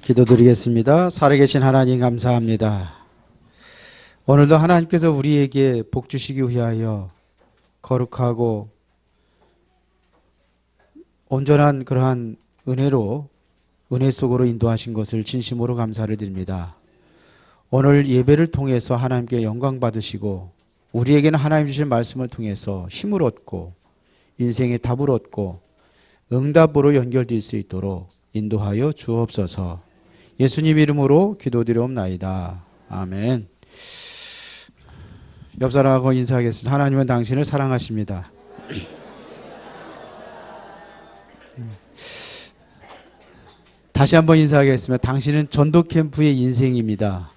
기도드리겠습니다. 살아계신 하나님 감사합니다. 오늘도 하나님께서 우리에게 복 주시기 위하여 거룩하고 온전한 그러한 은혜로 은혜 속으로 인도하신 것을 진심으로 감사를 드립니다. 오늘 예배를 통해서 하나님께 영광 받으시고 우리에게는 하나님 주신 말씀을 통해서 힘을 얻고 인생의 답을 얻고 응답으로 연결될 수 있도록 인도하여 주옵소서. 예수님 이름으로 기도드리옵나이다. 아멘. 옆 사람하고 인사하겠습니다. 하나님은 당신을 사랑하십니다. 다시 한번 인사하겠습니다. 당신은 전도 캠프의 인생입니다.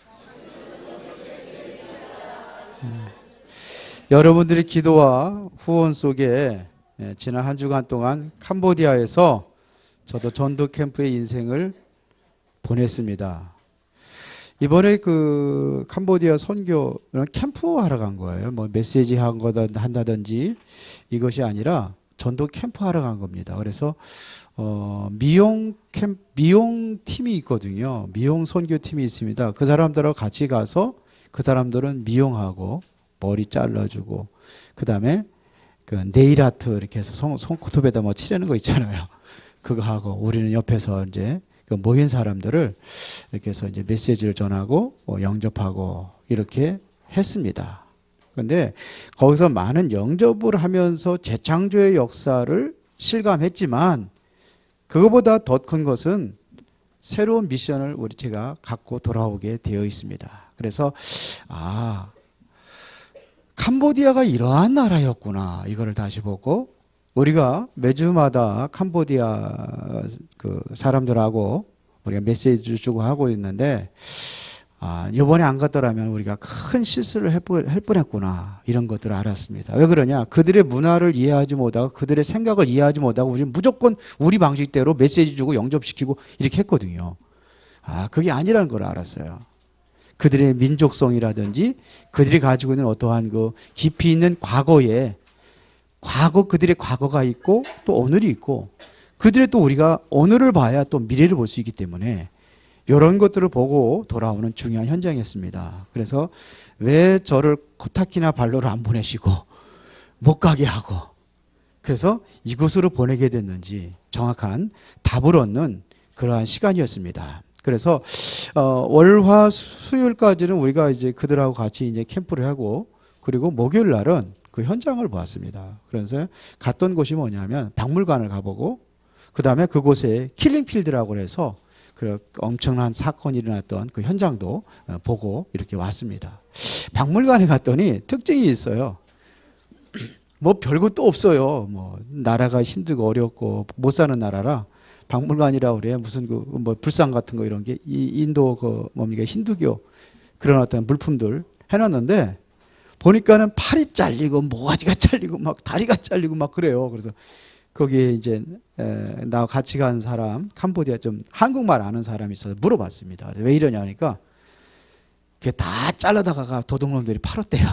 여러분들의 기도와 후원 속에 지난 한 주간 동안 캄보디아에서 저도 전도 캠프의 인생을 보냈습니다. 이번에 그 캄보디아 선교는 캠프하러 간 거예요. 뭐 메시지 한다든지 이것이 아니라 전도 캠프하러 간 겁니다. 그래서 미용 팀이 있거든요. 미용 선교 팀이 있습니다. 그 사람들하고 같이 가서 그 사람들은 미용하고 머리 잘라주고 그 다음에 그 네일 아트 이렇게 해서 손톱에다 뭐 칠하는 거 있잖아요. 그거 하고 우리는 옆에서 이제 그 모인 사람들을 이렇게 해서 이제 메시지를 전하고 영접하고 이렇게 했습니다. 그런데 거기서 많은 영접을 하면서 재창조의 역사를 실감했지만 그거보다 더 큰 것은 새로운 미션을 제가 갖고 돌아오게 되어 있습니다. 그래서 캄보디아가 이러한 나라였구나 이거를 다시 보고 우리가 매주마다 캄보디아 그 사람들하고 우리가 메시지를 주고 하고 있는데 이번에 안 갔더라면 우리가 큰 실수를 할 뻔했구나 이런 것들을 알았습니다. 왜 그러냐? 그들의 문화를 이해하지 못하고 그들의 생각을 이해하지 못하고 우리는 무조건 우리 방식대로 메시지 주고 영접시키고 이렇게 했거든요. 그게 아니라는 걸 알았어요. 그들의 민족성이라든지 그들이 가지고 있는 어떠한 그 깊이 있는 그들의 과거가 있고 또 오늘이 있고 그들의 또 우리가 오늘을 봐야 또 미래를 볼 수 있기 때문에 이런 것들을 보고 돌아오는 중요한 현장이었습니다. 그래서 왜 저를 코타키나 발로를 안 보내시고 못 가게 하고 그래서 이곳으로 보내게 됐는지 정확한 답을 얻는 그러한 시간이었습니다. 그래서 월화 수요일까지는 우리가 이제 그들하고 같이 이제 캠프를 하고 그리고 목요일 날은 그 현장을 보았습니다. 그래서 갔던 곳이 뭐냐면 박물관을 가보고 그 다음에 그곳에 킬링필드라고 해서 그 엄청난 사건이 일어났던 그 현장도 보고 이렇게 왔습니다. 박물관에 갔더니 특징이 있어요. 뭐 별것도 없어요. 뭐 나라가 힘들고 어렵고 못 사는 나라라 박물관이라고 그래. 무슨 뭐 불상 같은 거 이런 게 인도 뭡니까 힌두교 그런 어떤 물품들 해놨는데 보니까는 팔이 잘리고 모가지가 잘리고 막 다리가 잘리고 막 그래요. 그래서 거기에 이제 나 같이 간 사람 캄보디아 좀 한국말 아는 사람이 있어서 물어봤습니다. 왜 이러냐 하니까 그게 다 잘라다가 도둑놈들이 팔았대요.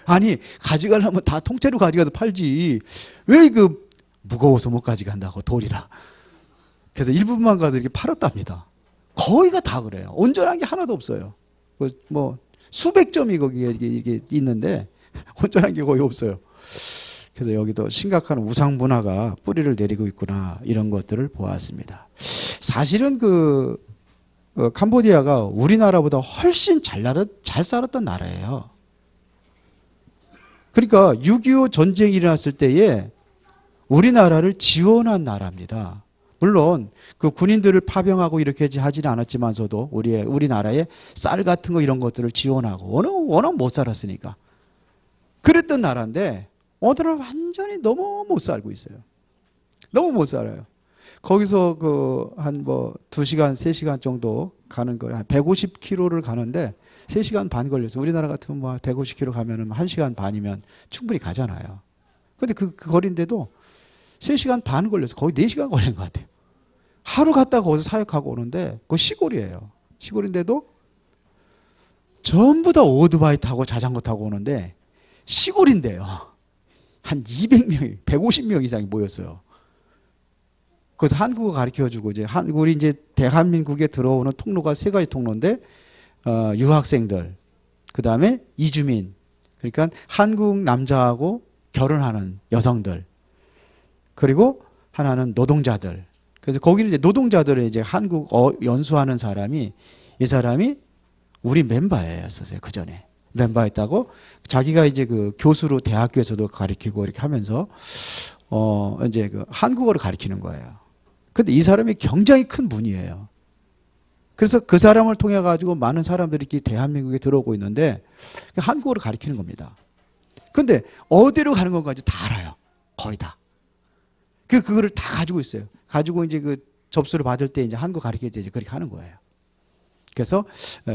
아니 가져가려면 다 통째로 가져가서 팔지 왜 그 무거워서 못 가져간다고 돌이라. 그래서 일부분만 가서 이렇게 팔았답니다. 거의가 다 그래요. 온전한 게 하나도 없어요. 뭐 수백 점이 거기에 이게 있는데 온전한 게 거의 없어요. 그래서 여기도 심각한 우상 문화가 뿌리를 내리고 있구나 이런 것들을 보았습니다. 사실은 캄보디아가 우리나라보다 훨씬 잘 살았던 나라예요. 그러니까 6.25 전쟁이 일어났을 때에 우리나라를 지원한 나라입니다. 물론 그 군인들을 파병하고 이렇게 하지는 않았지만서도 우리나라에 쌀 같은 거 이런 것들을 지원하고 워낙 못 살았으니까 그랬던 나라인데 오늘은 완전히 너무 못 살고 있어요. 너무 못 살아요. 거기서 한 2시간, 3시간 정도 가는 거예요. 한 150km를 가는데 3시간 반 걸렸어요. 우리나라 같으면 뭐 150km 가면은 1시간 반이면 충분히 가잖아요. 근데 그 거리인데도 3시간 반 걸려서 거의 4시간 걸린 것 같아요. 하루 갔다가 거기서 사역하고 오는데 그거 시골이에요. 시골인데도 전부 다 오토바이 타고 자전거 타고 오는데 시골인데요. 한 200명, 150명 이상이 모였어요. 그래서 한국어 가르쳐주고 이제 우리 이제 대한민국에 들어오는 통로가 세 가지 통로인데 유학생들, 그 다음에 이주민, 그러니까 한국 남자하고 결혼하는 여성들, 그리고 하나는 노동자들. 그래서 거기는 이제 노동자들은 이제 한국어 연수하는 사람이 이 사람이 우리 멤버였었어요. 그 전에 멤버였다고 자기가 이제 그 교수로 대학교에서도 가르치고 이렇게 하면서 이제 그 한국어를 가르치는 거예요. 근데 이 사람이 굉장히 큰 분이에요. 그래서 그 사람을 통해 가지고 많은 사람들이 이렇게 대한민국에 들어오고 있는데 한국어를 가르치는 겁니다. 근데 어디로 가는 건지 다 알아요. 거의 다. 그거를 다 가지고 있어요. 가지고 이제 그 접수를 받을 때 이제 한국 가르칠 때 이제 그렇게 하는 거예요. 그래서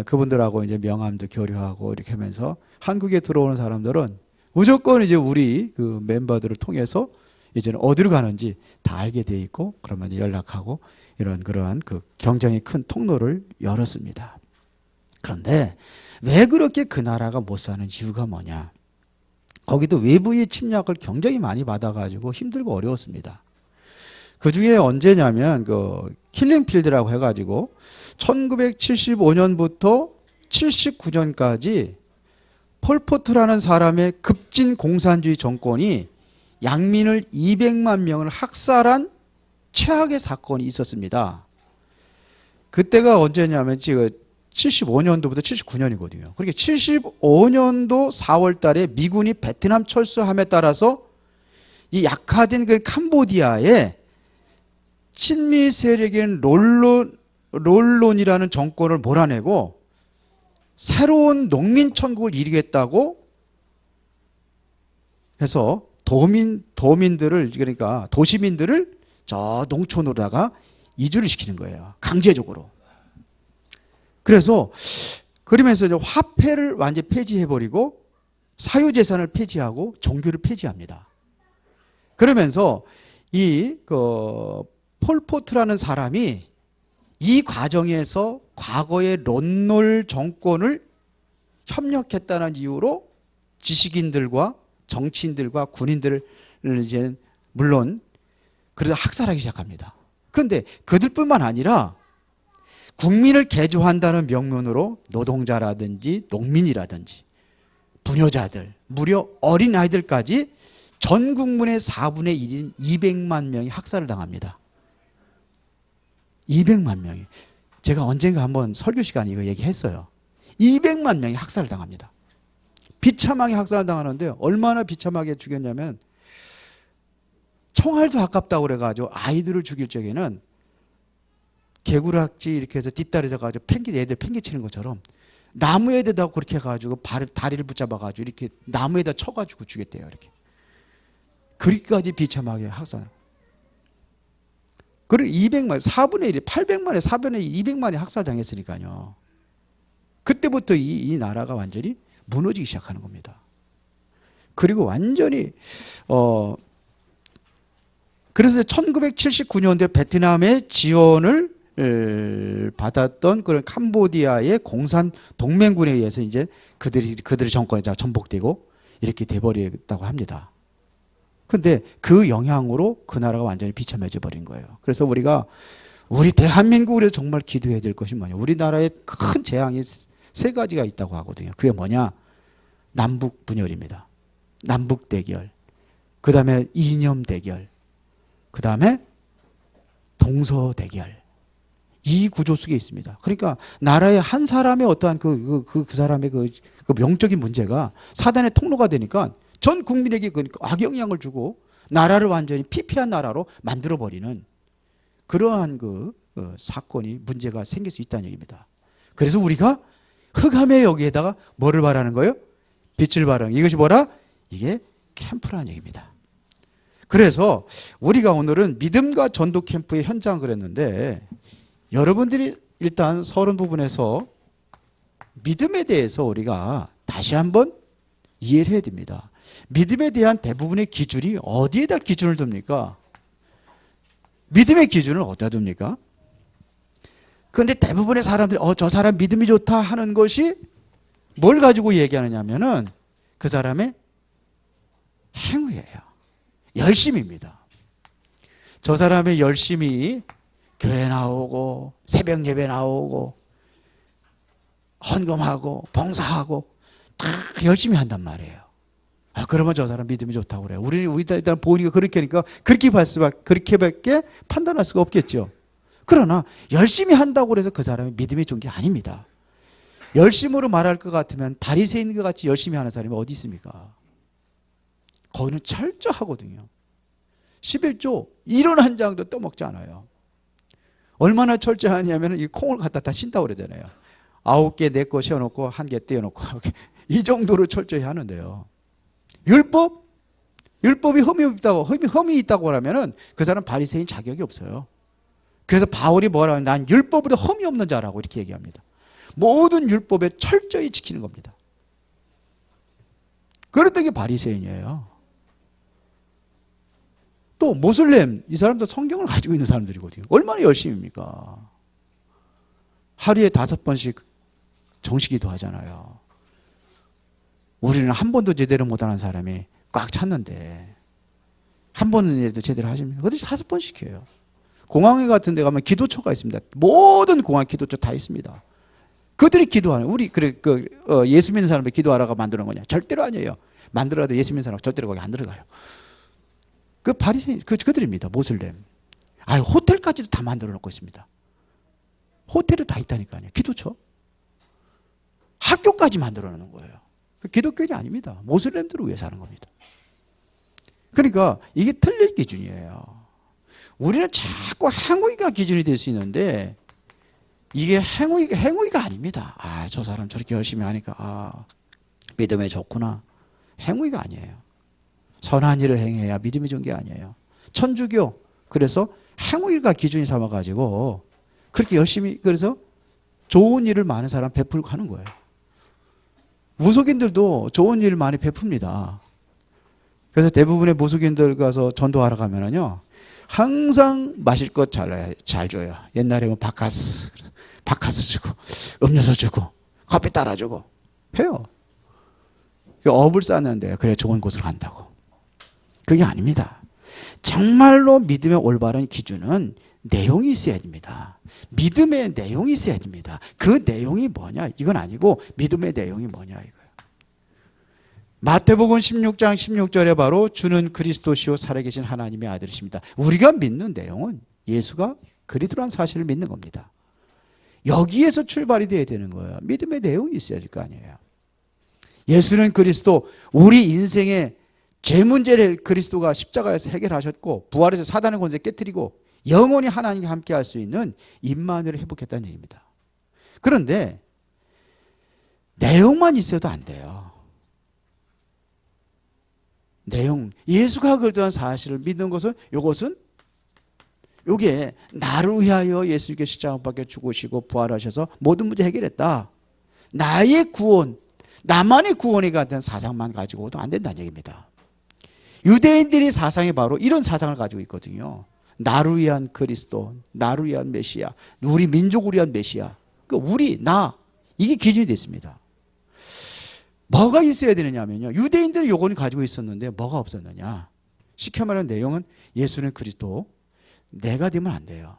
그분들하고 이제 명함도 교류하고 이렇게 하면서 한국에 들어오는 사람들은 무조건 이제 우리 그 멤버들을 통해서 이제는 어디로 가는지 다 알게 돼 있고 그러면 연락하고 이런 그러한 그 굉장히 큰 통로를 열었습니다. 그런데 왜 그렇게 그 나라가 못 사는 이유가 뭐냐? 거기도 외부의 침략을 굉장히 많이 받아가지고 힘들고 어려웠습니다. 그 중에 언제냐면 그 킬링필드라고 해가지고 1975년부터 79년까지 폴포트라는 사람의 급진 공산주의 정권이 양민을 200만 명을 학살한 최악의 사건이 있었습니다. 그때가 언제냐면 지금 75년도부터 79년이거든요. 그러니까 75년도 4월 달에 미군이 베트남 철수함에 따라서 이 약화된 그 캄보디아에 친미 세력인 롤론이라는 정권을 몰아내고 새로운 농민 천국을 이루겠다고 해서 도민들을 그러니까 도시민들을 저 농촌으로다가 이주를 시키는 거예요. 강제적으로. 그래서 그러면서 이제 화폐를 완전히 폐지해버리고 사유재산을 폐지하고 종교를 폐지합니다. 그러면서 이 폴포트라는 사람이 이 과정에서 과거의 론롤 정권을 협력했다는 이유로 지식인들과 정치인들과 군인들을 이제 물론 그래서 학살하기 시작합니다. 그런데 그들뿐만 아니라 국민을 개조한다는 명분으로 노동자라든지 농민이라든지 부녀자들, 무려 어린아이들까지 전 국민의 4분의 1인 200만 명이 학살을 당합니다. 200만 명이. 제가 언젠가 한번 설교 시간에 이거 얘기했어요. 200만 명이 학살을 당합니다. 비참하게 학살을 당하는데 얼마나 비참하게 죽였냐면 총알도 아깝다고 그래가지고 아이들을 죽일 적에는 개구락지 이렇게 해서 뒷다리에다 가지고 애들 팽개치는 것처럼 나무에다가 그렇게 해가지고 다리를 붙잡아가지고 이렇게 나무에다 쳐가지고 죽였대요. 이렇게. 그렇게까지 비참하게 학살. 그리고 200만, 4분의 1이 800만에 4분의 1, 200만이 학살당했으니까요. 그때부터 이 나라가 완전히 무너지기 시작하는 겁니다. 그리고 완전히 그래서 1979년도에 베트남의 지원을 받았던 그런 캄보디아의 공산 동맹군에 의해서 이제 그들의 정권에 전복되고 이렇게 돼버렸다고 합니다. 근데 그 영향으로 그 나라가 완전히 비참해져 버린 거예요. 그래서 우리 대한민국을 정말 기도해야 될 것이 뭐냐. 우리나라에 큰 재앙이 세 가지가 있다고 하거든요. 그게 뭐냐? 남북 분열입니다. 남북 대결. 그 다음에 이념 대결. 그 다음에 동서 대결. 이 구조 속에 있습니다. 그러니까 나라의 한 사람의 어떠한 그 사람의 그 영적인 문제가 사단의 통로가 되니까 전 국민에게 악영향을 주고 나라를 완전히 피폐한 나라로 만들어버리는 그러한 사건이 문제가 생길 수 있다는 얘기입니다. 그래서 우리가 흑암의 여기에다가 뭐를 바라는 거예요? 빛을 바라는 이것이 뭐라? 이게 캠프라는 얘기입니다. 그래서 우리가 오늘은 믿음과 전도 캠프의 현장을 그랬는데 여러분들이 일단 서론 부분에서 믿음에 대해서 우리가 다시 한번 이해를 해야 됩니다. 믿음에 대한 대부분의 기준이 어디에다 기준을 둡니까? 믿음의 기준을 어디다 둡니까? 그런데 대부분의 사람들이 저 사람 믿음이 좋다 하는 것이 뭘 가지고 얘기하느냐면은 그 사람의 행위예요. 열심입니다. 저 사람이 열심히 교회 나오고 새벽 예배 나오고 헌금하고 봉사하고 다 열심히 한단 말이에요. 그러면 저 사람 믿음이 좋다고 그래요. 우리는 일단 보니까 그렇게 하니까 그렇게밖에 판단할 수가 없겠죠. 그러나 열심히 한다고 해서 그 사람이 믿음이 좋은 게 아닙니다. 열심으로 말할 것 같으면 바리새인과 같이 열심히 하는 사람이 어디 있습니까? 거기는 철저하거든요. 11조 1원 한 장도 떠먹지 않아요. 얼마나 철저하냐면 이 콩을 갖다 다 신다고 그러잖아요. 9개 내 거 세워놓고 1개 떼어놓고 이 정도로 철저히 하는데요. 율법이 흠이 있다고 하면은 그 사람 바리새인 자격이 없어요. 그래서 바울이 뭐라 하면 난 율법으로 흠이 없는 자라고 이렇게 얘기합니다. 모든 율법에 철저히 지키는 겁니다. 그랬던 게 바리새인이에요. 또 모슬렘, 이 사람도 성경을 가지고 있는 사람들이거든요. 얼마나 열심입니까? 하루에 5번씩 정식기도 하잖아요. 우리는 한 번도 제대로 못하는 사람이 꽉 찼는데 한 번이라도 제대로 하십니까? 그것도 5번씩 해요. 공항에 같은 데 가면 기도처가 있습니다. 모든 공항 기도처 다 있습니다. 그들이 기도하는, 우리 예수 믿는 사람들 기도하라고 만드는 거냐? 절대로 아니에요. 만들어도 예수 믿는 사람 절대로 거기 안 들어가요. 그 바리새인 그들입니다. 모슬렘. 호텔까지도 다 만들어 놓고 있습니다. 호텔에 다 있다니까요. 기도처. 학교까지 만들어 놓는 거예요. 기독교인이 아닙니다. 모슬렘들을 위해서 하는 겁니다. 그러니까 이게 틀린 기준이에요. 우리는 자꾸 행위가 기준이 될 수 있는데 이게 행위가 아닙니다. 저 사람 저렇게 열심히 하니까 믿음이 좋구나. 행위가 아니에요. 선한 일을 행해야 믿음이 좋은 게 아니에요. 천주교, 그래서 행위가 기준이 삼아가지고 그렇게 열심히, 그래서 좋은 일을 많은 사람 베풀고 하는 거예요. 무속인들도 좋은 일 많이 베풉니다. 그래서 대부분의 무속인들 가서 전도하러 가면은요, 항상 마실 것 잘 줘요. 옛날에 뭐 바카스 주고, 음료수 주고, 커피 따라주고 해요. 업을 쌓는데 그래 좋은 곳으로 간다고. 그게 아닙니다. 정말로 믿음의 올바른 기준은 내용이 있어야 됩니다. 믿음의 내용이 있어야 됩니다. 그 내용이 뭐냐? 이건 아니고 믿음의 내용이 뭐냐 이거예요. 마태복음 16장 16절에 바로 주는 그리스도시요 살아계신 하나님의 아들이십니다. 우리가 믿는 내용은 예수가 그리스도라는 사실을 믿는 겁니다. 여기에서 출발이 돼야 되는 거예요. 믿음의 내용이 있어야 될 거 아니에요. 예수는 그리스도, 우리 인생의 죄 문제를 그리스도가 십자가에서 해결하셨고 부활해서 사단의 권세 깨뜨리고 영원히 하나님과 함께 할 수 있는 임마누엘을 회복했다는 얘기입니다. 그런데 내용만 있어도 안 돼요. 내용, 예수가 그리스도라는 사실을 믿는 것은 요게 나를 위하여 예수님께 십자가 밖에 죽으시고 부활하셔서 모든 문제 해결했다. 나의 구원, 나만의 구원이 같은 사상만 가지고도 안 된다는 얘기입니다. 유대인들의 사상이 바로 이런 사상을 가지고 있거든요. 나를 위한 그리스도, 나를 위한 메시아, 우리 민족을 위한 메시아, 이게 기준이 됐습니다. 뭐가 있어야 되느냐면요, 유대인들은 요건 가지고 있었는데 뭐가 없었느냐? 쉽게 말하는 내용은 예수는 그리스도, 내가 되면 안 돼요.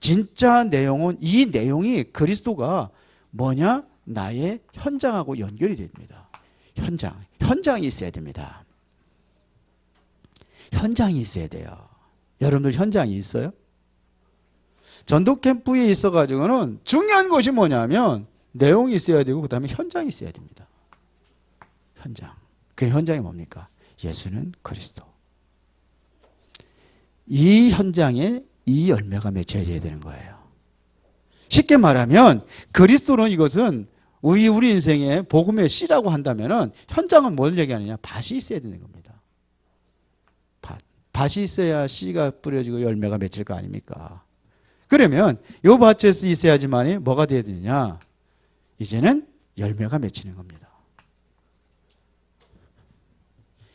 진짜 내용은 이 내용이 그리스도가 뭐냐? 나의 현장하고 연결이 됩니다. 현장이 있어야 됩니다. 현장이 있어야 돼요. 여러분들 현장이 있어요? 전도 캠프에 있어가지고는 중요한 것이 뭐냐면 내용이 있어야 되고 그 다음에 현장이 있어야 됩니다. 현장. 그 현장이 뭡니까? 예수는 그리스도. 이 현장에 이 열매가 맺혀야 되는 거예요. 쉽게 말하면 그리스도는 이것은 우리 인생의 복음의 씨라고 한다면은 현장은 뭘 얘기하느냐? 밭이 있어야 되는 겁니다. 밭이 있어야 씨가 뿌려지고 열매가 맺힐 거 아닙니까? 그러면 이 밭에 있어야지만이 뭐가 돼야 되느냐? 이제는 열매가 맺히는 겁니다.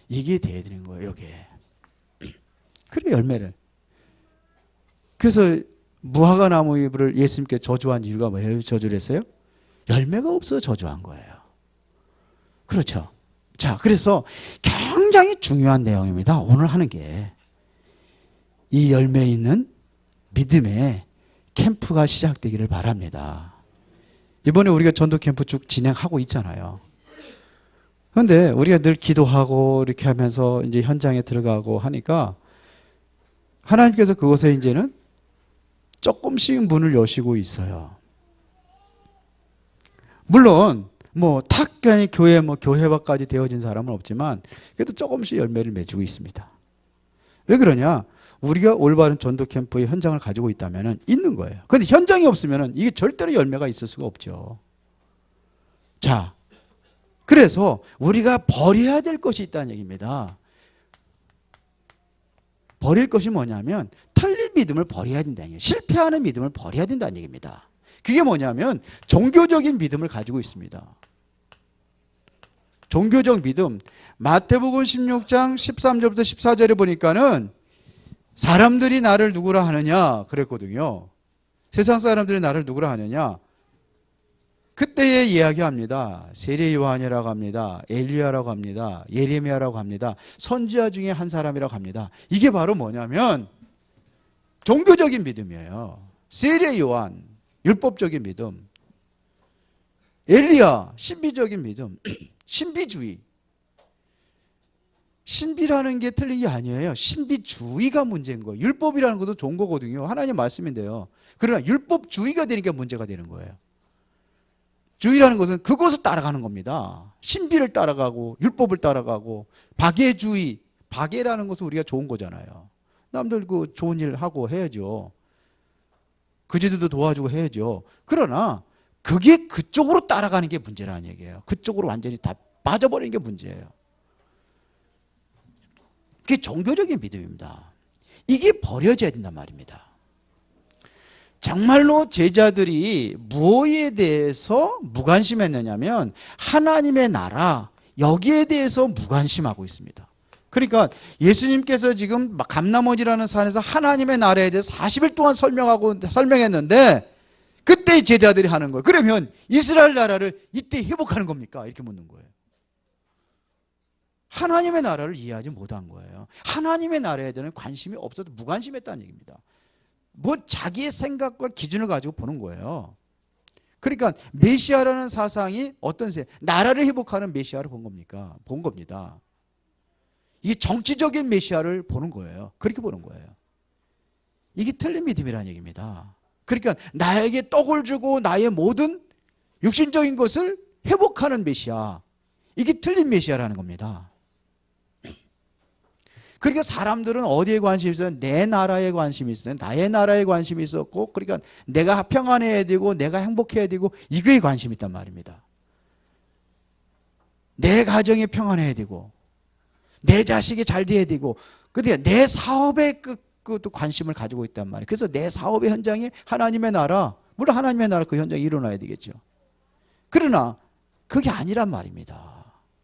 이게 돼야 되는 거예요, 이게. 그래, 열매를. 그래서 무화과 나무 잎을 예수님께 저주한 이유가 뭐예요? 저주를 했어요? 열매가 없어서 저주한 거예요. 그렇죠. 자, 그래서 굉장히 중요한 내용입니다. 오늘 하는 게. 이 열매 있는 믿음의 캠프가 시작되기를 바랍니다. 이번에 우리가 전도 캠프 쭉 진행하고 있잖아요. 그런데 우리가 늘 기도하고 이렇게 하면서 이제 현장에 들어가고 하니까 하나님께서 그곳에 이제는 조금씩 문을 여시고 있어요. 물론 뭐 탁하니 교회밖까지 되어진 사람은 없지만 그래도 조금씩 열매를 맺고 있습니다. 왜 그러냐? 우리가 올바른 전도 캠프의 현장을 가지고 있다면 있는 거예요. 그런데 현장이 없으면 이게 절대로 열매가 있을 수가 없죠. 자, 그래서 우리가 버려야 될 것이 있다는 얘기입니다. 버릴 것이 뭐냐면 틀린 믿음을 버려야 된다는 얘기예요. 실패하는 믿음을 버려야 된다는 얘기입니다. 그게 뭐냐면 종교적인 믿음을 가지고 있습니다. 종교적 믿음. 마태복음 16장 13절부터 14절에 보니까는 사람들이 나를 누구라 하느냐 그랬거든요. 세상 사람들이 나를 누구라 하느냐. 그때에 이야기합니다. 세례 요한이라고 합니다. 엘리야라고 합니다. 예레미야라고 합니다. 선지자 중에 한 사람이라고 합니다. 이게 바로 뭐냐면 종교적인 믿음이에요. 세례 요한, 율법적인 믿음. 엘리야, 신비적인 믿음. 신비주의. 신비라는 게 틀린 게 아니에요. 신비주의가 문제인 거예요. 율법이라는 것도 좋은 거거든요. 하나님 말씀인데요. 그러나 율법주의가 되니까 문제가 되는 거예요. 주의라는 것은 그것을 따라가는 겁니다. 신비를 따라가고 율법을 따라가고 박애주의. 박애라는 것은 우리가 좋은 거잖아요. 남들 그 좋은 일 하고 해야죠. 그지들도 도와주고 해야죠. 그러나 그게 그쪽으로 따라가는 게 문제라는 얘기예요. 그쪽으로 완전히 다 빠져버리는 게 문제예요. 그게 종교적인 믿음입니다. 이게 버려져야 된단 말입니다. 정말로 제자들이 무엇에 대해서 무관심했느냐면 하나님의 나라, 여기에 대해서 무관심하고 있습니다. 그러니까 예수님께서 지금 감람원이라는 산에서 하나님의 나라에 대해서 40일 동안 설명했는데 그때 제자들이 하는 거예요. 그러면 이스라엘 나라를 이때 회복하는 겁니까? 이렇게 묻는 거예요. 하나님의 나라를 이해하지 못한 거예요. 하나님의 나라에 대한 관심이 없어도 무관심했다는 얘기입니다. 뭐 자기의 생각과 기준을 가지고 보는 거예요. 그러니까 메시아라는 사상이 어떤 나라를 회복하는 메시아를 본 겁니까? 본 겁니다. 이게 정치적인 메시아를 보는 거예요. 그렇게 보는 거예요. 이게 틀린 믿음이라는 얘기입니다. 그러니까 나에게 떡을 주고 나의 모든 육신적인 것을 회복하는 메시아. 이게 틀린 메시아라는 겁니다. 그러니까 사람들은 어디에 관심이 있어요? 내 나라에 관심이 있어요. 나의 나라에 관심이 있었고, 그러니까 내가 평안해야 되고 내가 행복해야 되고 이거에 관심이 있단 말입니다. 내 가정이 평안해야 되고 내 자식이 잘 돼야 되고, 근데 내 사업에 또 관심을 가지고 있단 말이에요. 그래서 내 사업의 현장에 하나님의 나라, 물론 하나님의 나라 그 현장이 일어나야 되겠죠. 그러나 그게 아니란 말입니다.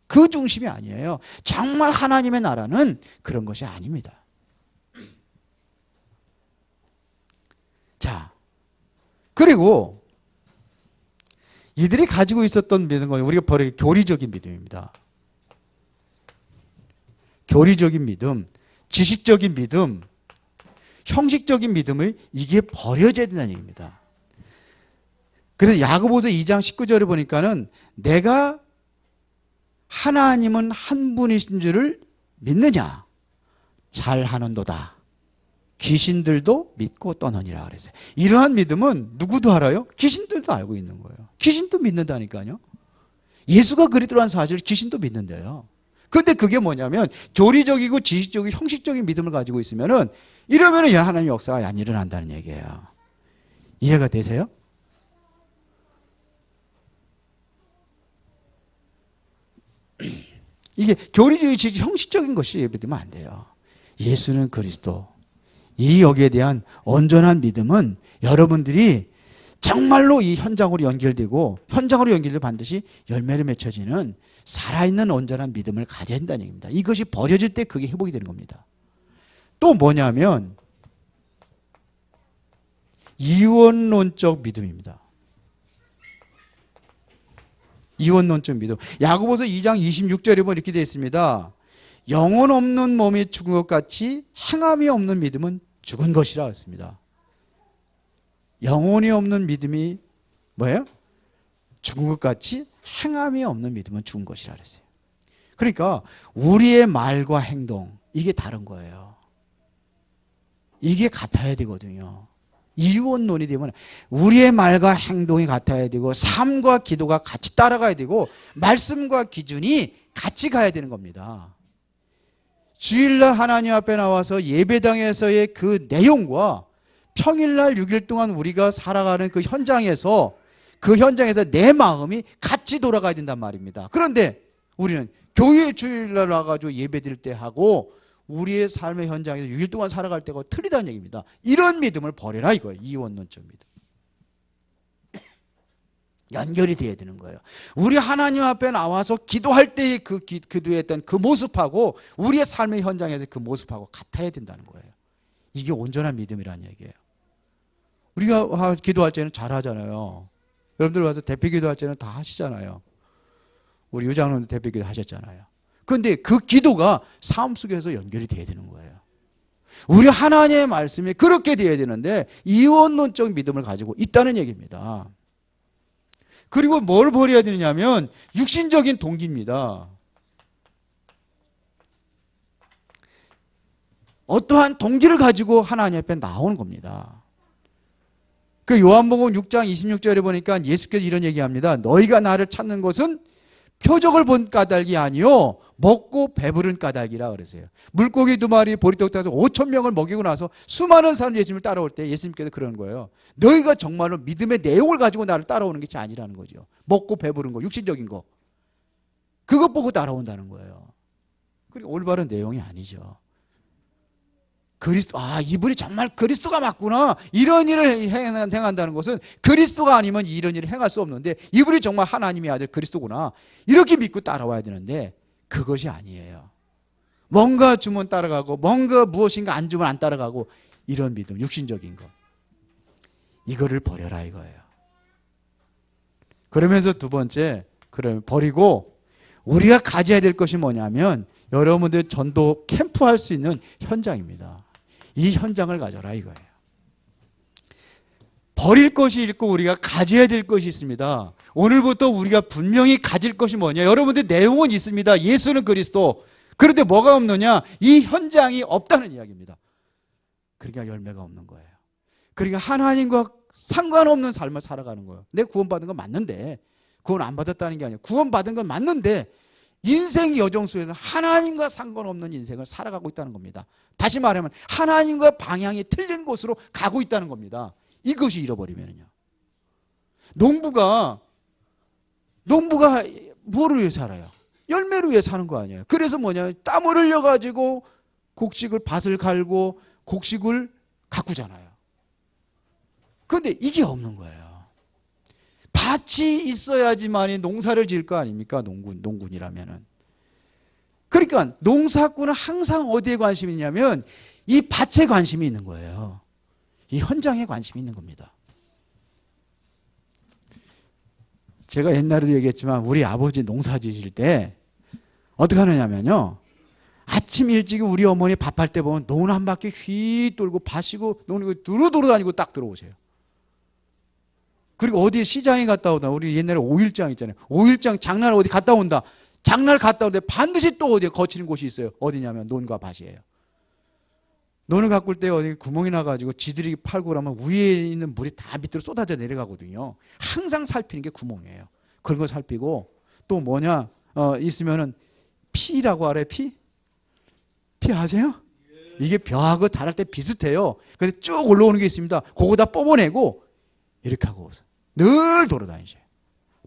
그 중심이 아니에요. 정말 하나님의 나라는 그런 것이 아닙니다. 자, 그리고 이들이 가지고 있었던 믿음은 우리가 버리기 교리적인 믿음입니다. 교리적인 믿음, 지식적인 믿음, 형식적인 믿음을 이게 버려져야 된다는 얘기입니다. 그래서 야고보서 2장 19절에 보니까는 내가 하나님은 한 분이신 줄을 믿느냐? 잘하는도다. 귀신들도 믿고 떠느니라 그랬어요. 이러한 믿음은 누구도 알아요? 귀신들도 알고 있는 거예요. 귀신도 믿는다니까요. 예수가 그리스도라는 사실을 귀신도 믿는데요. 그런데 그게 뭐냐면 교리적이고 지식적이고 형식적인 믿음을 가지고 있으면은 이러면은 하나님의 역사가 안 일어난다는 얘기예요. 이해가 되세요? 이게 교리적이고 지식 형식적인 것이 믿으면 안 돼요. 예수는 그리스도. 이 여기에 대한 온전한 믿음은 여러분들이 정말로 이 현장으로 연결되고 현장으로 연결되고 반드시 열매를 맺혀지는 살아있는 온전한 믿음을 가져야 한다는 얘기입니다. 이것이 버려질 때 그게 회복이 되는 겁니다. 또 뭐냐면 이원론적 믿음입니다. 이원론적 믿음. 야고보서 2장 26절에 보면 이렇게 되어 있습니다. 영혼 없는 몸이 죽은 것 같이 행함이 없는 믿음은 죽은 것이라 했습니다. 영혼이 없는 믿음이 뭐예요? 죽은 것 같이 행함이 없는 믿음은 죽은 것이라 그랬어요. 그러니까 우리의 말과 행동 이게 다른 거예요. 이게 같아야 되거든요. 이원론이 되면 우리의 말과 행동이 같아야 되고 삶과 기도가 같이 따라가야 되고 말씀과 기준이 같이 가야 되는 겁니다. 주일날 하나님 앞에 나와서 예배당에서의 그 내용과 평일날 6일 동안 우리가 살아가는 그 현장에서 내 마음이 같이 돌아가야 된단 말입니다. 그런데 우리는 교회 주일날 와가지고 예배드릴 때 하고 우리의 삶의 현장에서 6일 동안 살아갈 때가 틀리다는 얘기입니다. 이런 믿음을 버려라 이거예요. 이원론적 믿음. 연결이 돼야 되는 거예요. 우리 하나님 앞에 나와서 기도할 때의 그 기도했던 그 모습하고 우리의 삶의 현장에서 그 모습하고 같아야 된다는 거예요. 이게 온전한 믿음이라는 얘기예요. 우리가 기도할 때는 잘하잖아요. 여러분들 와서 대표기도 할 때는 다 하시잖아요. 우리 유장로님 대표기도 하셨잖아요. 그런데 그 기도가 삶 속에서 연결이 돼야 되는 거예요. 우리 하나님의 말씀이 그렇게 돼야 되는데 이원론적 믿음을 가지고 있다는 얘기입니다. 그리고 뭘 버려야 되느냐면 육신적인 동기입니다. 어떠한 동기를 가지고 하나님 앞에 나오는 겁니다. 그 요한복음 6장 26절에 보니까 예수께서 이런 얘기합니다. 너희가 나를 찾는 것은 표적을 본 까닭이 아니요 먹고 배부른 까닭이라 그랬어요. 물고기 2마리 보리떡 따서 5,000명을 먹이고 나서 수많은 사람 예수님을 따라올 때 예수님께서 그러는 거예요. 너희가 정말로 믿음의 내용을 가지고 나를 따라오는 것이 아니라는 거죠. 먹고 배부른 거, 육신적인 거. 그것 보고 따라온다는 거예요. 그리고 올바른 내용이 아니죠. 이분이 정말 그리스도가 맞구나. 이런 일을 행한다는 것은 그리스도가 아니면 이런 일을 행할 수 없는데 이분이 정말 하나님의 아들 그리스도구나. 이렇게 믿고 따라와야 되는데 그것이 아니에요. 뭔가 주면 따라가고 뭔가 무엇인가 안 주면 안 따라가고 이런 믿음, 육신적인 거. 이거를 버려라 이거예요. 그러면서 두 번째, 버리고 우리가 가져야 될 것이 뭐냐면 여러분들 전도 캠프할 수 있는 현장입니다. 이 현장을 가져라 이거예요. 버릴 것이 있고 우리가 가져야 될 것이 있습니다. 오늘부터 우리가 분명히 가질 것이 뭐냐? 여러분들 내용은 있습니다. 예수는 그리스도. 그런데 뭐가 없느냐? 이 현장이 없다는 이야기입니다. 그러니까 열매가 없는 거예요. 그러니까 하나님과 상관없는 삶을 살아가는 거예요. 내 구원받은 건 맞는데 구원 안 받았다는 게 아니에요. 구원받은 건 맞는데 인생 여정 속에서 하나님과 상관없는 인생을 살아가고 있다는 겁니다. 다시 말하면 하나님과 방향이 틀린 곳으로 가고 있다는 겁니다. 이것이 잃어버리면요. 농부가 뭐를 위해 살아요? 열매를 위해 사는 거 아니에요. 그래서 뭐냐면 땀을 흘려가지고 밭을 갈고 곡식을 가꾸잖아요. 그런데 이게 없는 거예요. 밭이 있어야지만이 농사를 지을 거 아닙니까? 농군이라면은. 그러니까 농사꾼은 항상 어디에 관심이 있냐면 이 밭에 관심이 있는 거예요. 이 현장에 관심이 있는 겁니다. 제가 옛날에도 얘기했지만 우리 아버지 농사 지실 때 어떻게 하느냐면요. 아침 일찍 우리 어머니 밥할 때 보면 논 한 바퀴 휘 돌고 밭이고 논이고 두루두루 다니고 딱 들어오세요. 그리고 어디 시장에 갔다 오다 우리 옛날에 5일장 있잖아요. 5일장 장날 어디 갔다 온다. 장날 갔다 오는데 반드시 또 어디 거치는 곳이 있어요. 어디냐면 논과 밭이에요. 논을 가꿀 때 어디 구멍이 나가지고 지들이 팔고 그러면 위에 있는 물이 다 밑으로 쏟아져 내려가거든요. 항상 살피는 게 구멍이에요. 그런 거 살피고 또 뭐냐 있으면은 피라고 알아요. 피 아세요? 이게 벼하고 자랄 때 비슷해요. 근데 쭉 올라오는 게 있습니다. 그거 다 뽑아내고 이렇게 하고 늘 돌아다니셔요.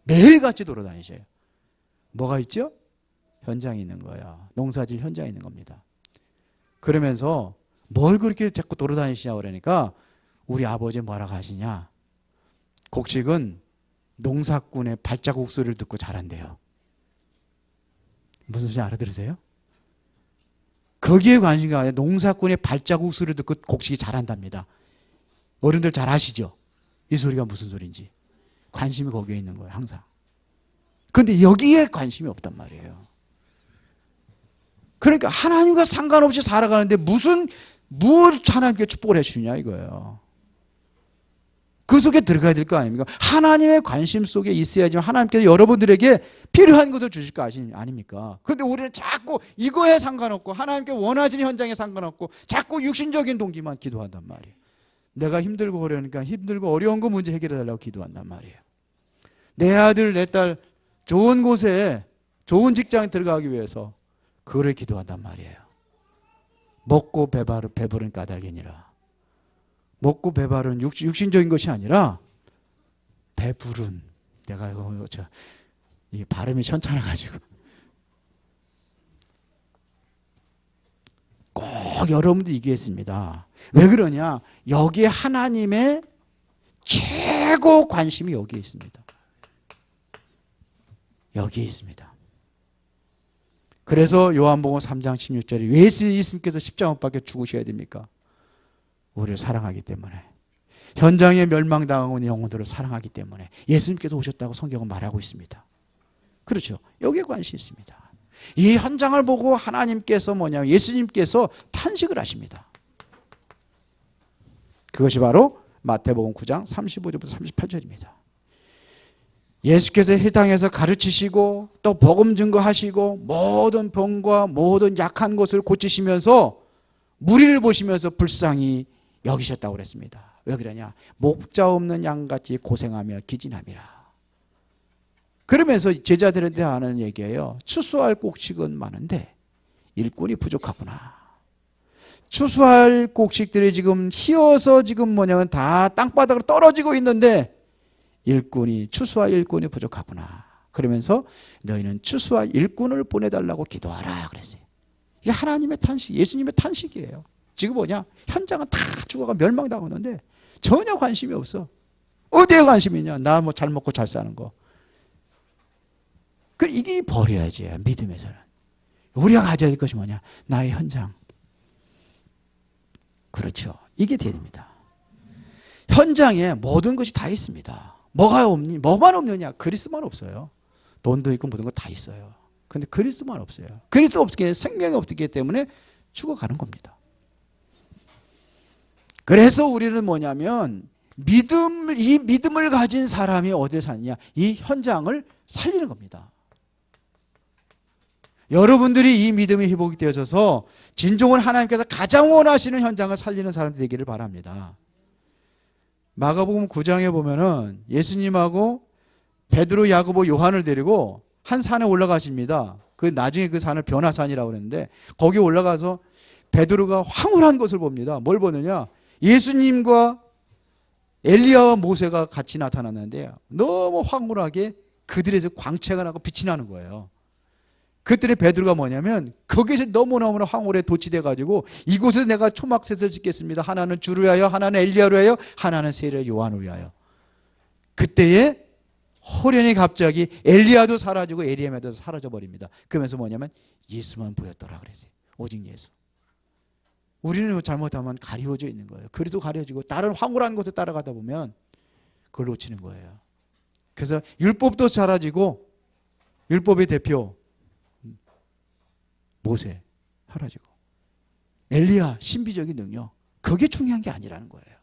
매일같이 돌아다니셔요. 뭐가 있죠? 현장이 있는 거예요. 농사질 현장이 있는 겁니다. 그러면서 뭘 그렇게 자꾸 돌아다니시냐고 그러니까 우리 아버지 뭐라고 하시냐. 곡식은 농사꾼의 발자국 소리를 듣고 자란대요. 무슨 소리 알아들으세요? 거기에 관심이 아니라 농사꾼의 발자국 소리를 듣고 곡식이 자란답니다. 어른들 잘 아시죠? 이 소리가 무슨 소리인지. 관심이 거기에 있는 거예요. 항상. 그런데 여기에 관심이 없단 말이에요. 그러니까 하나님과 상관없이 살아가는데 무슨 뭘 하나님께 축복을 해주냐 이거예요. 그 속에 들어가야 될 거 아닙니까? 하나님의 관심 속에 있어야지만 하나님께서 여러분들에게 필요한 것을 주실 거 아닙니까? 그런데 우리는 자꾸 이거에 상관없고 하나님께 원하시는 현장에 상관없고 자꾸 육신적인 동기만 기도한단 말이에요. 내가 힘들고 어려우니까 힘들고 어려운 거 문제 해결해 달라고 기도한단 말이에요. 내 아들 내 딸 좋은 곳에 좋은 직장에 들어가기 위해서 그거를 기도한단 말이에요. 먹고 배부른 까닭이니라. 먹고 배부른 육신적인 것이 아니라 배부른, 내가 이 발음이 천천해가지고 꼭 여러분도 얘기했습니다. 왜 그러냐? 여기에 하나님의 최고 관심이 여기에 있습니다. 여기에 있습니다. 그래서 요한복음 3장 16절에 왜 예수님께서 십자가 못 박혀 죽으셔야 됩니까? 우리를 사랑하기 때문에, 현장에 멸망당하고 있는 영혼들을 사랑하기 때문에 예수님께서 오셨다고 성경은 말하고 있습니다. 그렇죠. 여기에 관심이 있습니다. 이 현장을 보고 하나님께서 뭐냐면 예수님께서 탄식을 하십니다. 그것이 바로 마태복음 9장 35절부터 38절입니다. 예수께서 이 땅에서 가르치시고 또 복음 증거하시고 모든 병과 모든 약한 것을 고치시면서 무리를 보시면서 불쌍히 여기셨다고 그랬습니다. 왜 그러냐? 목자 없는 양같이 고생하며 기진함이라. 그러면서 제자들한테 하는 얘기예요. 추수할 곡식은 많은데 일꾼이 부족하구나. 추수할 곡식들이 지금 희어서 지금 뭐냐면 다 땅바닥으로 떨어지고 있는데 추수할 일꾼이 부족하구나. 그러면서 너희는 추수할 일꾼을 보내달라고 기도하라 그랬어요. 이게 하나님의 탄식, 예수님의 탄식이에요. 지금 뭐냐? 현장은 다 죽어가 멸망당하는데 전혀 관심이 없어. 어디에 관심이 있냐? 나 뭐 잘 먹고 잘 사는 거. 이게 버려야지, 믿음에서는. 우리가 가져야 될 것이 뭐냐? 나의 현장. 그렇죠. 이게 돼야 됩니다. 현장에 모든 것이 다 있습니다. 뭐가 없니? 뭐만 없느냐? 그리스도만 없어요. 돈도 있고 모든 거 다 있어요. 근데 그리스도만 없어요. 그리스도 없기 생명이 없기 때문에 죽어가는 겁니다. 그래서 우리는 뭐냐면 이 믿음을 가진 사람이 어디에 사느냐? 이 현장을 살리는 겁니다. 여러분들이 이 믿음이 회복이 되어져서 진정으로 하나님께서 가장 원하시는 현장을 살리는 사람들이 되기를 바랍니다. 마가복음 9장에 보면은 예수님하고 베드로, 야고보, 요한을 데리고 한 산에 올라가십니다. 나중에 그 산을 변화산이라고 그랬는데 거기 올라가서 베드로가 황홀한 것을 봅니다. 뭘 보느냐? 예수님과 엘리야와 모세가 같이 나타났는데 너무 황홀하게 그들에서 광채가 나고 빛이 나는 거예요. 그때 베드로가 뭐냐면 거기서 너무너무 황홀에 도취돼 가지고 이곳에서 내가 초막셋을 짓겠습니다. 하나는 주를 위하여, 하나는 엘리야를 위하여, 하나는 세례 요한을 위하여. 그때에 호련히 갑자기 엘리야도 사라지고 에리야도 사라져 버립니다. 그러면서 뭐냐면 예수만 보였더라 그랬어요. 오직 예수. 우리는 잘못하면 가리워져 있는 거예요. 그래도 가려지고 다른 황홀한 곳에 따라가다 보면 그걸 놓치는 거예요. 그래서 율법도 사라지고 율법의 대표 모세 사라지고 엘리야 신비적인 능력, 그게 중요한 게 아니라는 거예요.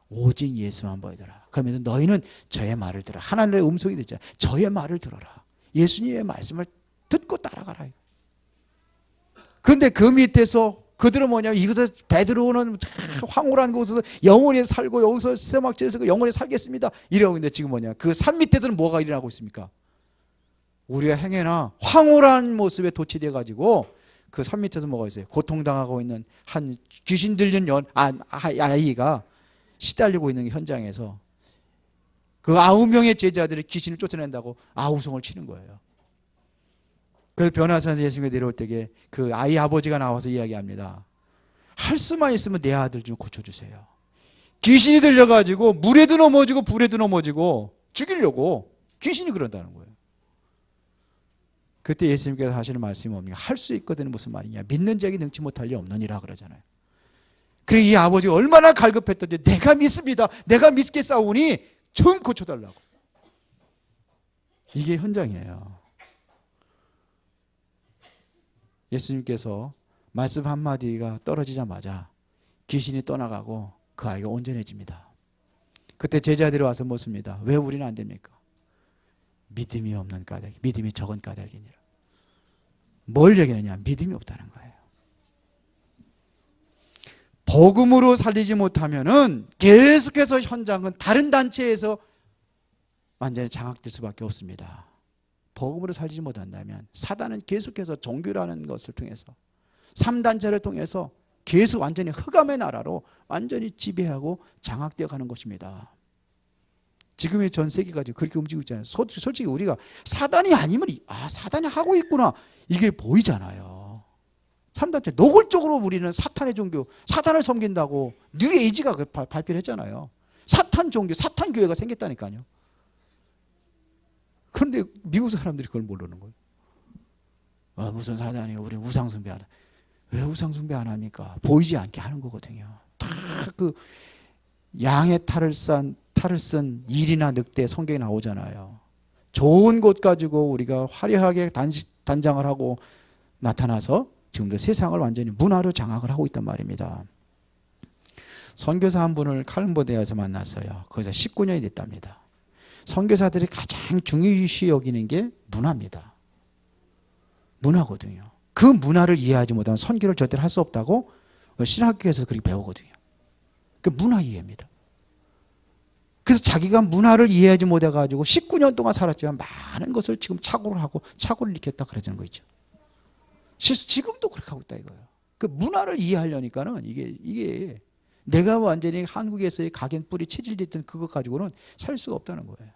오직 예수만 보이더라. 그러면서 너희는 저의 말을 들어. 하나님의 음성이 듣자. 저의 말을 들어라. 예수님의 말씀을 듣고 따라가라. 그런데 그 밑에서 그들은 뭐냐면 이것을 베드로는 황홀한 곳에서 영원히 살고 여기서 세막지에서 영원히 살겠습니다. 이러고 있는데 지금 뭐냐? 그 산 밑에서는 뭐가 일어나고 있습니까? 우리가 행해나 황홀한 모습에 도취돼 가지고 그 산 밑에서 뭐가 있어요? 고통당하고 있는 한 귀신 들린 아이가 시달리고 있는 현장에서 그 9명의 제자들이 귀신을 쫓아낸다고 아우성을 치는 거예요. 그래서 변화산에서 예수님이 내려올 때에 그 아이 아버지가 나와서 이야기합니다. 할 수만 있으면 내 아들 좀 고쳐주세요. 귀신이 들려가지고 물에도 넘어지고 불에도 넘어지고 죽이려고 귀신이 그런다는 거예요. 그때 예수님께서 하시는 말씀이 뭡니까? 할 수 있거든 무슨 말이냐? 믿는 자에게 능치 못할 일 없느니라 그러잖아요. 그래 이 아버지가 얼마나 갈급했던지 내가 믿습니다. 내가 믿겠사오니 전 고쳐달라고. 이게 현장이에요. 예수님께서 말씀 한마디가 떨어지자마자 귀신이 떠나가고 그 아이가 온전해집니다. 그때 제자들이 와서 묻습니다. 왜 우리는 안 됩니까? 믿음이 없는 까닭이, 믿음이 적은 까닭이니라. 뭘 얘기하느냐? 믿음이 없다는 거예요. 복음으로 살리지 못하면은 계속해서 현장은 다른 단체에서 완전히 장악될 수밖에 없습니다. 복음으로 살리지 못한다면 사단은 계속해서 종교라는 것을 통해서 3단체를 통해서 계속 완전히 흑암의 나라로 완전히 지배하고 장악되어 가는 것입니다. 지금의 전 세계가 지금 그렇게 움직이고 있잖아요. 솔직히 우리가 사단이 아니면 사단이 하고 있구나 이게 보이잖아요. 3단체 노골적으로 우리는 사탄의 종교, 사탄을 섬긴다고 뉴에이지가 발표를 했잖아요. 사탄 종교, 사탄 교회가 생겼다니까요. 그런데 미국 사람들이 그걸 모르는 거예요. 무슨 사단이 우리 우상숭배 하나. 왜 우상숭배 안 합니까? 보이지 않게 하는 거거든요. 다 그 양의 탈을 쓴 일이나 늑대 성경에 나오잖아요. 좋은 것 가지고 우리가 화려하게 단장을 하고 나타나서 지금도 세상을 완전히 문화로 장악을 하고 있단 말입니다. 선교사 한 분을 칼럼버데에서 만났어요. 거기서 19년이 됐답니다. 선교사들이 가장 중요시 여기는 게 문화입니다. 문화거든요. 그 문화를 이해하지 못하면 선교를 절대로 할 수 없다고 신학교에서 그렇게 배우거든요. 그 문화 이해입니다. 그래서 자기가 문화를 이해하지 못해가지고 19년 동안 살았지만 많은 것을 지금 착오를 하고 착오를 일으켰다 그러는 거 있죠. 지금도 그렇게 하고 있다 이거예요. 그 문화를 이해하려니까는 이게 내가 완전히 한국에서의 각인 뿌리 체질됐던 그것 가지고는 살 수가 없다는 거예요.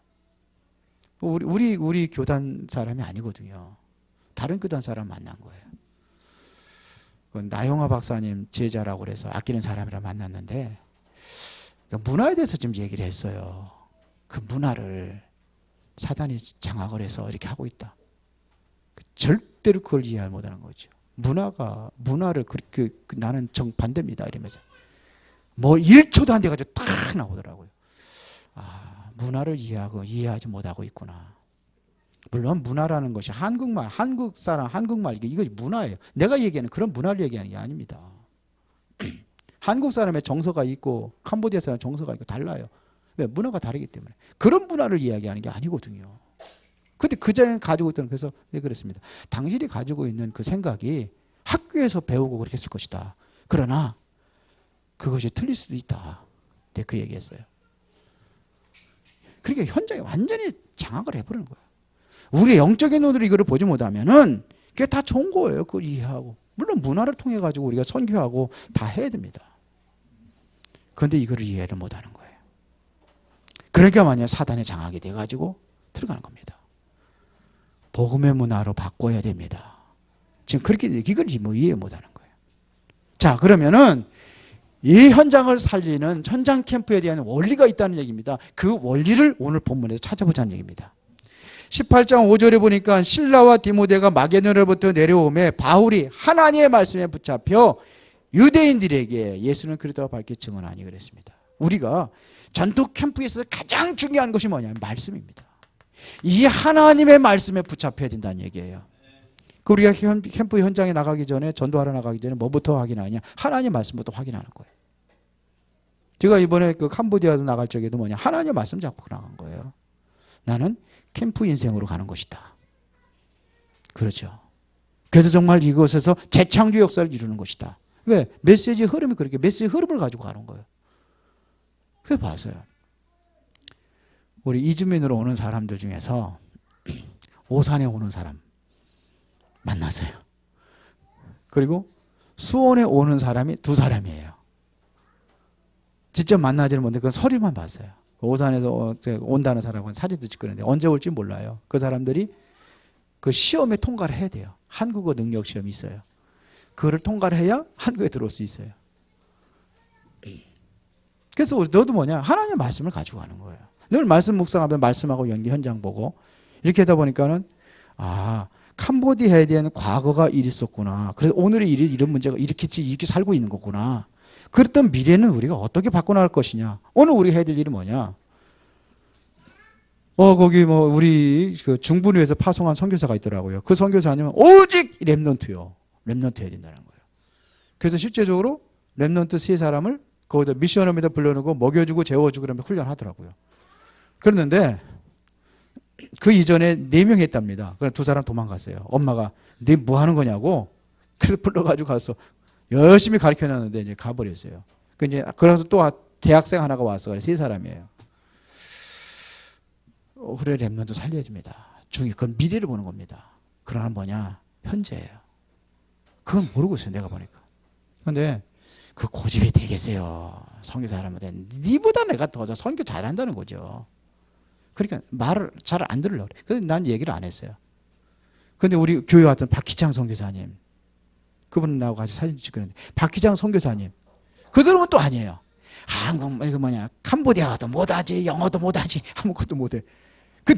우리 교단 사람이 아니거든요. 다른 교단 사람 만난 거예요. 나영아 박사님 제자라고 그래서 아끼는 사람이랑 만났는데 문화에 대해서 좀 얘기를 했어요. 그 문화를 사단이 장악을 해서 이렇게 하고 있다. 절대로 그걸 이해 못하는 거죠. 문화를 그렇게 나는 정반대입니다 이러면서 뭐 1초도 안 돼가지고 딱 나오더라고요. 문화를 이해하지 못하고 있구나. 물론 문화라는 것이 한국말, 한국 사람, 한국말 이거 문화예요. 내가 얘기하는 그런 문화를 얘기하는 게 아닙니다. 한국 사람의 정서가 있고 캄보디아 사람의 정서가 있고 달라요. 왜? 문화가 다르기 때문에. 그런 문화를 이야기하는 게 아니거든요. 근데 그 자연 가지고 있던 그래서 그랬습니다. 당신이 가지고 있는 그 생각이 학교에서 배우고 그렇게 했을 것이다. 그러나 그것이 틀릴 수도 있다. 네, 그 얘기했어요. 그러니까 현장에 완전히 장악을 해버리는 거예요. 우리의 영적인 눈으로 이거를 보지 못하면은 그게 다 좋은 거예요. 그걸 이해하고. 물론 문화를 통해 가지고 우리가 선교하고 다 해야 됩니다. 그런데 이거를 이해를 못하는 거예요. 그러니까 만약 사단의 장악이 돼가지고 들어가는 겁니다. 복음의 문화로 바꿔야 됩니다. 지금 그렇게 이걸 이해 못하는 거예요. 자, 그러면은 이 현장을 살리는 현장 캠프에 대한 원리가 있다는 얘기입니다. 그 원리를 오늘 본문에서 찾아보자는 얘기입니다. 18장 5절에 보니까 실라와 디모데가 마게도냐로부터 내려오매 바울이 하나님의 말씀에 붙잡혀 유대인들에게 예수는 그리스도와 밝게 증언하니 그랬습니다. 우리가 전투 캠프에서 가장 중요한 것이 뭐냐면 말씀입니다. 이 하나님의 말씀에 붙잡혀야 된다는 얘기예요. 우리가 캠프 현장에 나가기 전에 전도하러 나가기 전에 뭐부터 확인하냐? 하나님의 말씀부터 확인하는 거예요. 제가 이번에 그 캄보디아도 나갈 적에도 뭐냐? 하나님의 말씀 잡고 나간 거예요. 나는 캠프 인생으로 가는 것이다. 그렇죠. 그래서 정말 이곳에서 재창조 역사를 이루는 것이다. 왜? 메시지의 흐름이 그렇게 메시지의 흐름을 가지고 가는 거예요. 그래 봐서요. 우리 이주민으로 오는 사람들 중에서 오산에 오는 사람 만났어요. 그리고 수원에 오는 사람이 2사람이에요. 직접 만나지는 못했는데 그 서류만 봤어요. 오산에서 온다는 사람은 사진도 찍었는데 언제 올지 몰라요. 그 사람들이 그 시험에 통과를 해야 돼요. 한국어 능력 시험이 있어요. 그거를 통과를 해야 한국에 들어올 수 있어요. 그래서 너도 뭐냐? 하나님의 말씀을 가지고 가는 거예요. 늘 말씀 묵상하면 말씀하고 연기 현장 보고 이렇게 하다 보니까는 캄보디아에 대한 과거가 일이 있었구나. 그래서 오늘의 일이 이런 문제가 이렇게 살고 있는 거구나. 그랬던 미래는 우리가 어떻게 바꿔나갈 것이냐. 오늘 우리가 해야 될 일이 뭐냐. 거기 우리 그 중부에서 파송한 선교사가 있더라고요. 그 선교사님은 오직 렘넌트요. 렘넌트 해야 된다는 거예요. 그래서 실제적으로 렘넌트 세 사람을 거기다 미션홈에다 불러놓고 먹여주고 재워주고 그러면 훈련하더라고요. 그랬는데 그 이전에 4명 했답니다. 그래서 2사람 도망갔어요. 엄마가 네 뭐 하는 거냐고. 그래서 불러가지고 가서 열심히 가르쳐놨는데 이제 가버렸어요. 그래서 또 대학생 하나가 왔어. 그래 3사람이에요. 그래 렘넌트 살려야 됩니다. 그건 미래를 보는 겁니다. 그러나 뭐냐? 현재예요. 그건 모르고 있어요. 내가 보니까. 근데 그 고집이 되겠어요. 선교사 하라는데 니보다 내가 더 선교 잘한다는 거죠. 그러니까 말을 잘 안 들으려고 그래. 그래서 난 얘기를 안 했어요. 근데 우리 교회 왔던 박희창 선교사님, 그분 나하고 같이 사진 찍었는데 박희창 선교사님, 그 사람은 또 아니에요. 한국 이거 뭐냐 캄보디아도 못하지, 영어도 못하지, 아무것도 못해.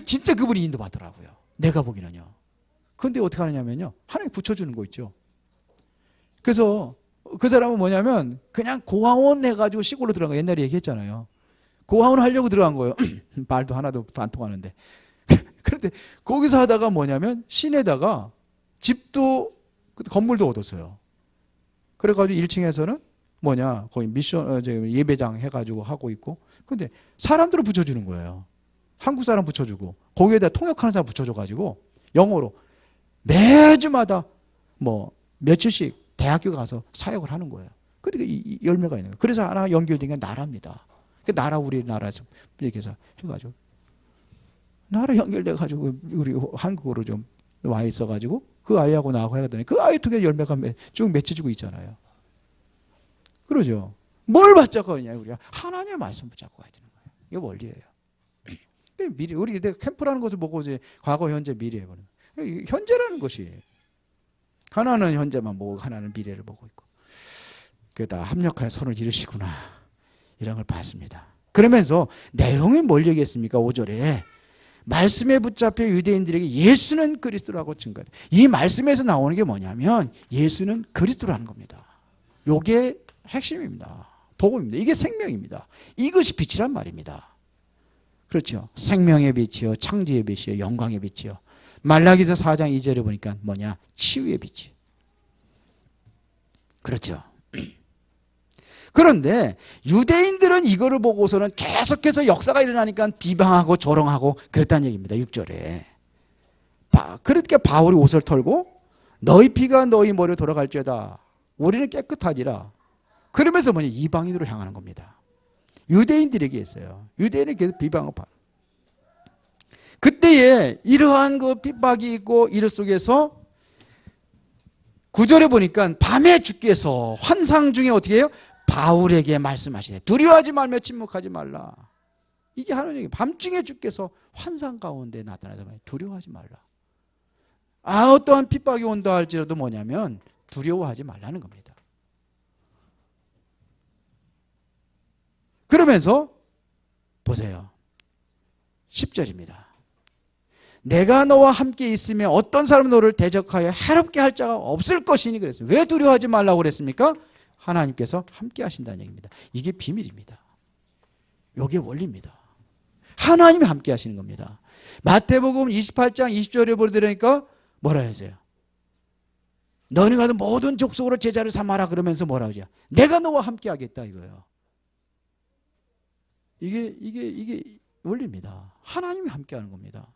진짜 그분이 인도받더라고요. 내가 보기는요. 근데 어떻게 하느냐면요, 하나님 붙여주는 거 있죠. 그래서 그 사람은 뭐냐면 그냥 고아원 해가지고 시골로 들어간 거, 옛날에 얘기했잖아요. 고아원 하려고 들어간 거예요. 말도 하나도 안 통하는데. 그런데 거기서 하다가 뭐냐면 시내다가 집도 건물도 얻었어요. 그래가지고 1층에서는 뭐냐 거기 미션 예배장 해가지고 하고 있고, 근데 사람들을 붙여주는 거예요. 한국 사람 붙여주고 거기에다 통역하는 사람 붙여줘가지고 영어로 매주마다 뭐 며칠씩 대학교 가서 사역을 하는 거예요. 그러니까 이 열매가 있는 거예요. 그래서 하나 연결된 게 나라입니다. 그 나라 우리나라에서 이렇게 해서 해가지고 나라 연결돼가지고 우리 한국으로 좀 와 있어가지고 그 아이하고 나하고 해가더니 그 아이 통해 열매가 쭉 맺혀지고 있잖아요. 그러죠. 뭘 붙잡고 있냐 우리가 하나님의 말씀 붙잡고 가야 되는 거예요. 이게 원리예요. 미래 우리 캠프라는 것을 보고 이제 과거, 현재, 미래 보는 현재라는 것이 하나는 현재만 보고 하나는 미래를 보고 있고 그다 합력하여 손을 이루시구나 이런 걸 봤습니다. 그러면서 내용이 뭘 얘기했습니까? 5절에 말씀에 붙잡혀 유대인들에게 예수는 그리스도라고 증거해. 이 말씀에서 나오는 게 뭐냐면 예수는 그리스도라는 겁니다. 이게 핵심입니다. 복음입니다. 이게 생명입니다. 이것이 빛이란 말입니다. 그렇죠. 생명의 빛이요, 창조의 빛이요, 영광의 빛이요. 말라기서 4장 2절에 보니까 뭐냐? 치유의 빛이. 그렇죠. 그런데 유대인들은 이거를 보고서는 계속해서 역사가 일어나니까 비방하고 조롱하고 그랬다는 얘기입니다. 6절에. 그러니까 바울이 옷을 털고 너희 피가 너희 머리로 돌아갈지어다. 우리는 깨끗하니라. 그러면서 뭐냐? 이방인으로 향하는 겁니다. 유대인들에게 했어요. 유대인은 계속 비방을 받아. 그때에 이러한 그 핍박이 있고 이럴 속에서 9절에 보니까 밤에 주께서 환상 중에 어떻게 해요? 바울에게 말씀하시네. 두려워하지 말며 침묵하지 말라. 이게 하나님의 밤중에 주께서 환상 가운데 나타나서 두려워하지 말라. 어떠한 핍박이 온다 할지라도 뭐냐면 두려워하지 말라는 겁니다. 그러면서 보세요. 10절입니다. 내가 너와 함께 있으면 어떤 사람은 너를 대적하여 해롭게 할 자가 없을 것이니 그랬어요. 왜 두려워하지 말라고 그랬습니까? 하나님께서 함께 하신다는 얘기입니다. 이게 비밀입니다. 이게 원리입니다. 하나님이 함께 하시는 겁니다. 마태복음 28장 20절에 보니까 뭐라 했어요? 너는 가서 모든 족속으로 제자를 삼아라 그러면서 뭐라 하죠? 내가 너와 함께 하겠다 이거예요. 이게 원리입니다. 하나님이 함께 하는 겁니다.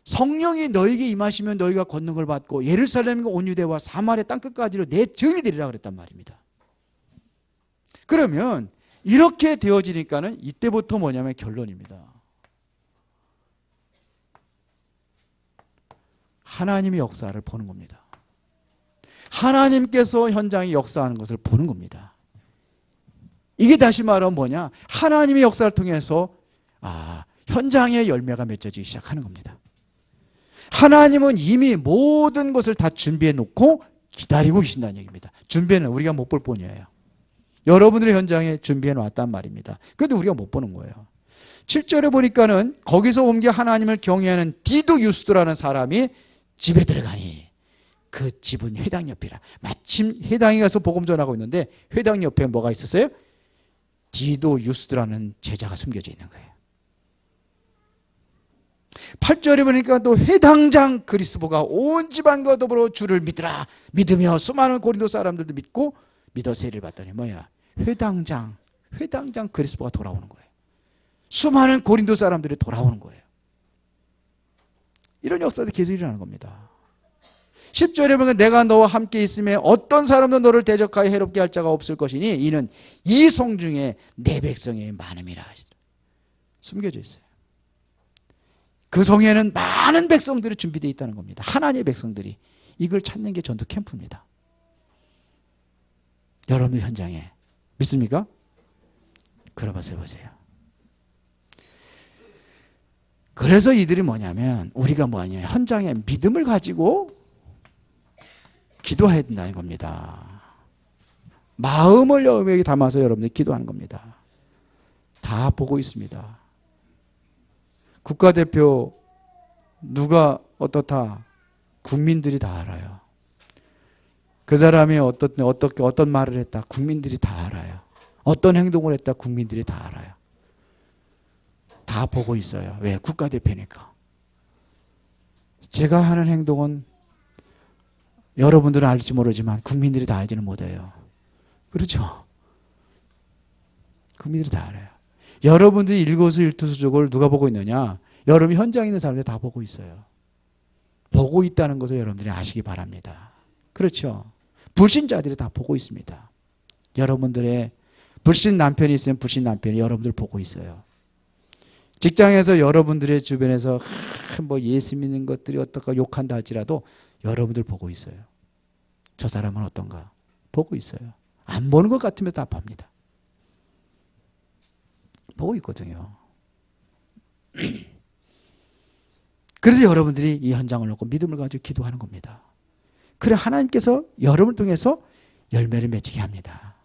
성령이 너에게 임하시면 너희가 권능을 받고 예루살렘과 온 유대와 사마리아 땅끝까지로 내 증인이 되리라 그랬단 말입니다. 그러면 이렇게 되어지니까는 이때부터 뭐냐면 결론입니다. 하나님의 역사를 보는 겁니다. 하나님께서 현장에 역사하는 것을 보는 겁니다. 이게 다시 말하면 뭐냐? 하나님의 역사를 통해서 현장의 열매가 맺어지기 시작하는 겁니다. 하나님은 이미 모든 것을 다 준비해 놓고 기다리고 계신다는 얘기입니다. 준비는 우리가 못 볼 뿐이에요. 여러분들의 현장에 준비해 놨단 말입니다. 그런데 우리가 못 보는 거예요. 7절에 보니까는 거기서 옮겨 하나님을 경외하는 디도 유스도라는 사람이 집에 들어가니 그 집은 회당 옆이라. 마침 회당에 가서 복음 전하고 있는데 회당 옆에 뭐가 있었어요? 디도 유스도라는 제자가 숨겨져 있는 거예요. 8절에 보니까 또 회당장 그리스도가 온 집안과 더불어 주를 믿으라. 믿으며 수많은 고린도 사람들도 믿고 믿어 세례를 받더니 뭐야? 회당장 그리스도가 돌아오는 거예요. 수많은 고린도 사람들이 돌아오는 거예요. 이런 역사도 계속 일어나는 겁니다. 10절에 보면 내가 너와 함께 있음에 어떤 사람도 너를 대적하여 해롭게 할 자가 없을 것이니 이는 이 성 중에 내 백성이 많음이라. 숨겨져 있어요. 그 성에는 많은 백성들이 준비되어 있다는 겁니다. 하나님의 백성들이. 이걸 찾는 게 전도 캠프입니다. 여러분들 현장에 믿습니까? 그러면서 해보세요. 그래서 이들이 뭐냐면 우리가 뭐냐 현장에 믿음을 가지고 기도해야 된다는 겁니다. 마음을 여호와에게 담아서 여러분들이 기도하는 겁니다. 다 보고 있습니다. 국가대표 누가 어떻다 국민들이 다 알아요. 그 사람이 어떤 말을 했다 국민들이 다 알아요. 어떤 행동을 했다 국민들이 다 알아요. 다 보고 있어요. 왜? 국가대표니까. 제가 하는 행동은 여러분들은 알지 모르지만 국민들이 다 알지는 못해요. 그렇죠? 국민들이 다 알아요. 여러분들이 일거수일투족을 누가 보고 있느냐? 여러분 현장에 있는 사람들이 다 보고 있어요. 보고 있다는 것을 여러분들이 아시기 바랍니다. 그렇죠? 불신자들이 다 보고 있습니다. 여러분들의 불신 남편이 있으면 불신 남편이 여러분들 보고 있어요. 직장에서 여러분들의 주변에서 뭐 예수 믿는 것들이 어떨까 욕한다 할지라도 여러분들 보고 있어요. 저 사람은 어떤가 보고 있어요. 안 보는 것 같으면 답합니다. 보고 있거든요. 그래서 여러분들이 이 현장을 놓고 믿음을 가지고 기도하는 겁니다. 그래 하나님께서 여러분을 통해서 열매를 맺히게 합니다.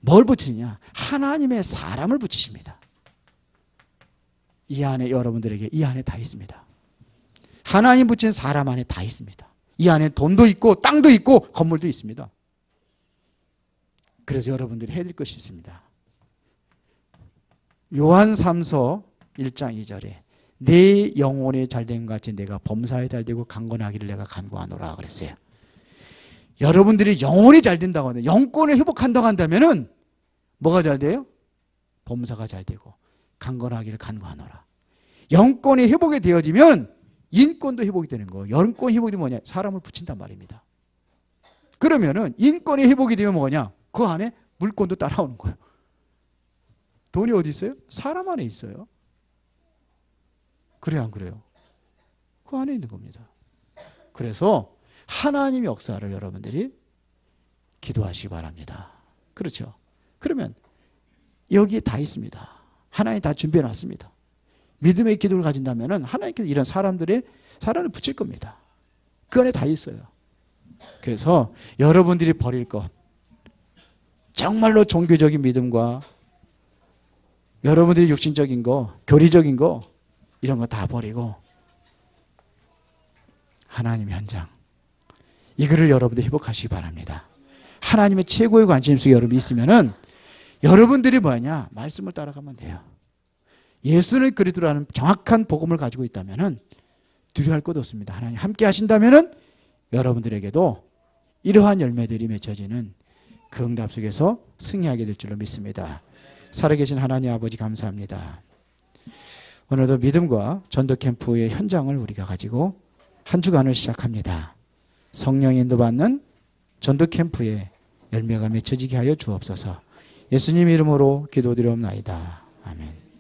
뭘 붙이느냐? 하나님의 사람을 붙이십니다. 이 안에 여러분들에게 이 안에 다 있습니다. 하나님 붙인 사람 안에 다 있습니다. 이 안에 돈도 있고 땅도 있고 건물도 있습니다. 그래서 여러분들이 해야 될 것이 있습니다. 요한 3서 1장 2절에 내 영혼이 잘된 것 같이 내가 범사에 잘되고 강건하기를 내가 간구하노라 그랬어요. 여러분들이 영혼이 잘 된다고 하는데 영권을 회복한다고 한다면은 뭐가 잘 돼요? 범사가 잘 되고 강건하기를 간구하노라. 영권이 회복이 되어지면 인권도 회복이 되는 거예요. 영권 회복이 뭐냐? 사람을 붙인단 말입니다. 그러면은 인권이 회복이 되면 뭐냐? 그 안에 물권도 따라오는 거예요. 돈이 어디 있어요? 사람 안에 있어요. 그래요, 안 그래요? 그 안에 있는 겁니다. 그래서 하나님의 역사를 여러분들이 기도하시기 바랍니다. 그렇죠? 그러면 여기에 다 있습니다. 하나님 다 준비해 놨습니다. 믿음의 기도를 가진다면 하나님께서 이런 사람을 붙일 겁니다. 그 안에 다 있어요. 그래서 여러분들이 버릴 것, 정말로 종교적인 믿음과 여러분들이 육신적인 거, 교리적인 거, 이런 거 다 버리고 하나님의 현장, 이거를 여러분들이 회복하시기 바랍니다. 하나님의 최고의 관심 속에 여러분이 있으면은 여러분들이 뭐냐? 말씀을 따라가면 돼요. 예수는 그리스도라는 정확한 복음을 가지고 있다면은 두려워할 것 없습니다. 하나님 함께 하신다면은 여러분들에게도 이러한 열매들이 맺혀지는 그 응답 속에서 승리하게 될 줄로 믿습니다. 살아계신 하나님 아버지 감사합니다. 오늘도 믿음과 전도 캠프의 현장을 우리가 가지고 한 주간을 시작합니다. 성령 인도받는 전도 캠프의 열매가 맺혀지게 하여 주옵소서. 예수님 이름으로 기도드리옵나이다. 아멘.